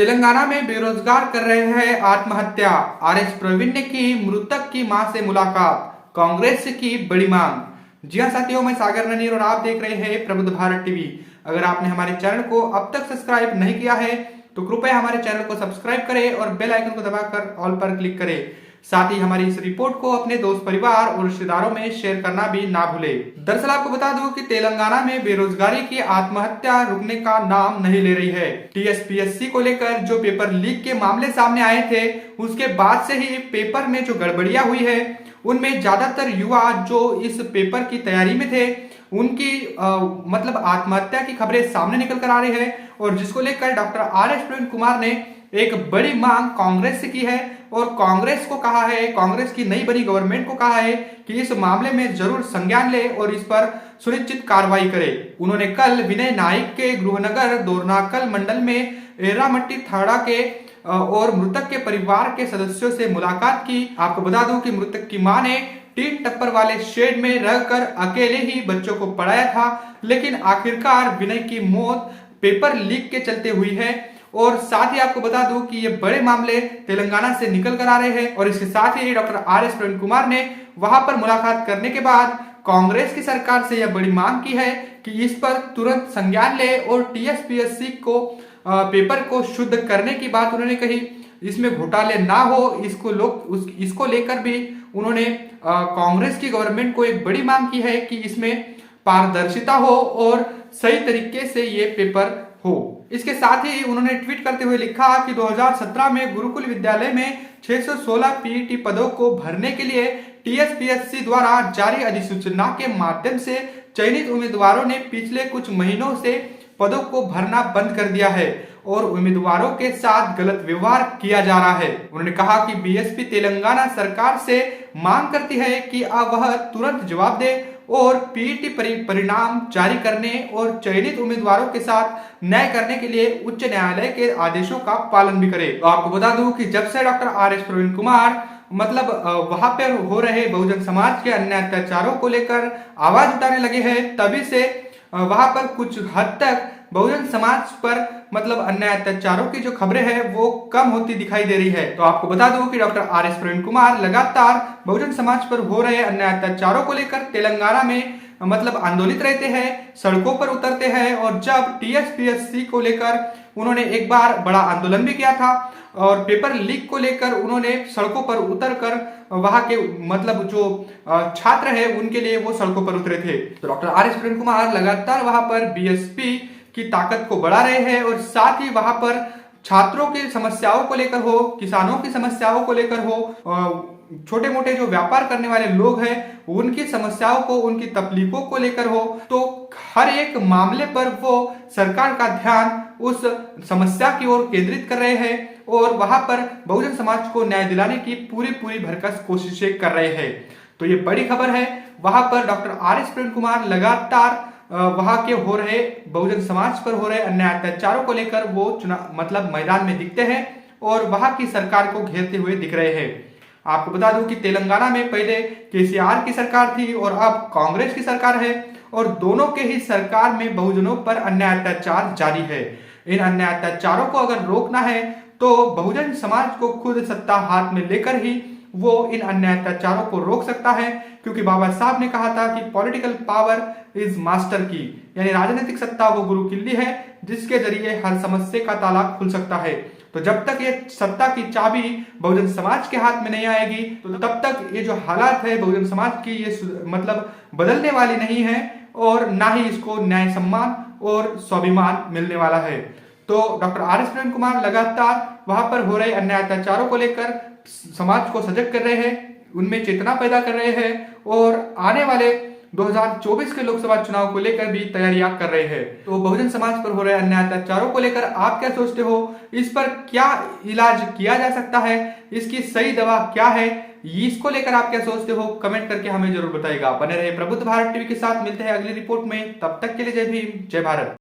तेलंगाना में बेरोजगार कर रहे हैं आत्महत्या। आरएस प्रवीण ने की मृतक की मां से मुलाकात। कांग्रेस की बड़ी मांग। जी हाँ साथियों, मैं सागर ननीर और आप देख रहे हैं प्रबुद्ध भारत टीवी। अगर आपने हमारे चैनल को अब तक सब्सक्राइब नहीं किया है तो कृपया हमारे चैनल को सब्सक्राइब करें और बेल आइकन को दबाकर ऑल पर क्लिक करें। साथ ही हमारी इस रिपोर्ट को अपने दोस्त परिवार और रिश्तेदारों में शेयर करना भी ना भूले। दरअसल आपको बता दूं कि तेलंगाना में बेरोजगारी की आत्महत्या रुकने का नाम नहीं ले रही है। टीएसपीएससी को लेकर जो पेपर लीक के मामले सामने आए थे, उसके बाद से ही पेपर में जो गड़बड़ियां हुई है, उनमें ज्यादातर युवा जो इस पेपर की तैयारी में थे, उनकी मतलब आत्महत्या की खबरें सामने निकल कर आ रही है। और जिसको लेकर डॉक्टर आरएस प्रवीण कुमार ने एक बड़ी मांग कांग्रेस से की है और कांग्रेस को कहा है, कांग्रेस की नई बनी गवर्नमेंट को कहा है कि इस मामले में जरूर संज्ञान ले और इस पर सुनिश्चित कार्रवाई करे। उन्होंने कल विनय नाइक के गृहनगर दोरनाकल मंडल में एर्रामट्टी थाड़ा के और मृतक के परिवार के सदस्यों से मुलाकात की। आपको बता दूं कि मृतक की मां ने टीन टप्पर वाले शेड में रहकर अकेले ही बच्चों को पढ़ाया था, लेकिन आखिरकार विनय की मौत पेपर लीक के चलते हुई है। और साथ ही आपको बता दूं कि ये बड़े मामले तेलंगाना से निकल कर आ रहे हैं और इसके साथ ही डॉक्टर आरएस प्रवीण कुमार ने वहां पर मुलाकात करने के बाद कांग्रेस की सरकार से यह बड़ी मांग की है कि इस पर तुरंत संज्ञान ले और टीएसपीएससी को पेपर को शुद्ध करने की बात उन्होंने कही। इसमें घोटाले ना हो, इसको लेकर भी उन्होंने कांग्रेस की गवर्नमेंट को एक बड़ी मांग की है कि इसमें पारदर्शिता हो और सही तरीके से ये पेपर हो। इसके साथ ही उन्होंने ट्वीट करते हुए लिखा कि 2017 में गुरुकुल विद्यालय में 616 पीईटी पदों को भरने के लिए टीएसपीएससी द्वारा जारी अधिसूचना के माध्यम से चयनित उम्मीदवारों ने पिछले कुछ महीनों से पदों को भरना बंद कर दिया है और उम्मीदवारों के साथ गलत व्यवहार किया जा रहा है। उन्होंने कहा कि बीएसपी तेलंगाना सरकार से मांग करती है कि वह तुरंत जवाब दे और पीईटी परिणाम जारी करने और चयनित उम्मीदवारों के साथ न्याय करने के लिए उच्च न्यायालय के आदेशों का पालन भी करे। तो आपको बता दूं कि जब से डॉक्टर आरएस प्रवीण कुमार वहां पर हो रहे बहुजन समाज के अन्य अत्याचारों को लेकर आवाज उठाने लगे हैं, तभी से वहां पर कुछ हद तक बहुजन समाज पर अन्य अत्याचारों की जो खबरें हैं वो कम होती दिखाई दे रही है। तो आपको बता दूं कि डॉक्टर आरएस प्रवीण कुमार लगातार बहुजन समाज पर हो रहे अन्य अत्याचारों को लेकर तेलंगाना में आंदोलित रहते हैं, सड़कों पर उतरते हैं। और जब टीएसपीएससी को लेकर उन्होंने एक बार बड़ा आंदोलन भी किया था और पेपर लीक को लेकर उन्होंने सड़कों पर उतरकर वहां के जो छात्र है उनके लिए वो सड़कों पर उतरे थे। तो डॉक्टर आरएस प्रवीण कुमार लगातार वहां पर बीएसपी की ताकत को बढ़ा रहे हैं और साथ ही वहां पर छात्रों की समस्याओं को लेकर हो, किसानों की समस्याओं को लेकर हो, छोटे मोटे जो व्यापार करने वाले लोग हैं उनकी समस्याओं को, उनकी तकलीफों को लेकर हो, तो हर एक मामले पर वो सरकार का ध्यान उस समस्या की ओर केंद्रित कर रहे हैं और वहां पर बहुजन समाज को न्याय दिलाने की पूरी भरकस कोशिशें कर रहे हैं। तो ये बड़ी खबर है। वहां पर डॉक्टर आरएस प्रवीण कुमार लगातार वहां के हो रहे बहुजन समाज पर हो रहे अन्य अत्याचारों को लेकर वो मैदान में दिखते हैं और वहां की सरकार को घेरते हुए दिख रहे हैं। आपको बता दूं कि तेलंगाना में पहले केसीआर की सरकार थी और अब कांग्रेस की सरकार है और दोनों के ही सरकार में बहुजनों पर अन्य अत्याचार जारी है। इन अन्य अत्याचारों को अगर रोकना है तो बहुजन समाज को खुद सत्ता हाथ में लेकर ही वो इन अन्य अत्याचारों को रोक सकता है, क्योंकि बाबा साहब ने कहा था कि पॉलिटिकल पावर इज मास्टर की, यानी राजनीतिक सत्ता वो गुरु किल्ली है जिसके जरिए हर समस्या का ताला खुल सकता है। तो जब तक ये सत्ता की चाबी बहुजन समाज के हाथ में नहीं आएगी तो तब तक ये जो हालात है बहुजन समाज की ये बदलने वाली नहीं है और ना ही इसको न्याय सम्मान और स्वाभिमान मिलने वाला है। तो डॉक्टर आरएस प्रवीण कुमार लगातार वहां पर हो रहे अन्य अत्याचारों को लेकर समाज को सजग कर रहे हैं, उनमें चेतना पैदा कर रहे हैं और आने वाले 2024 के लोकसभा चुनाव को लेकर भी तैयारियां कर रहे हैं। तो बहुजन समाज पर हो रहे अन्य अत्याचारों को लेकर आप क्या सोचते हो? इस पर क्या इलाज किया जा सकता है? इसकी सही दवा क्या है? इसको लेकर आप क्या सोचते हो? कमेंट करके हमें जरूर बताइएगा। बने रहे प्रबुद्ध भारत टीवी के साथ। मिलते हैं अगली रिपोर्ट में, तब तक के लिए जय भीम, जय भारत।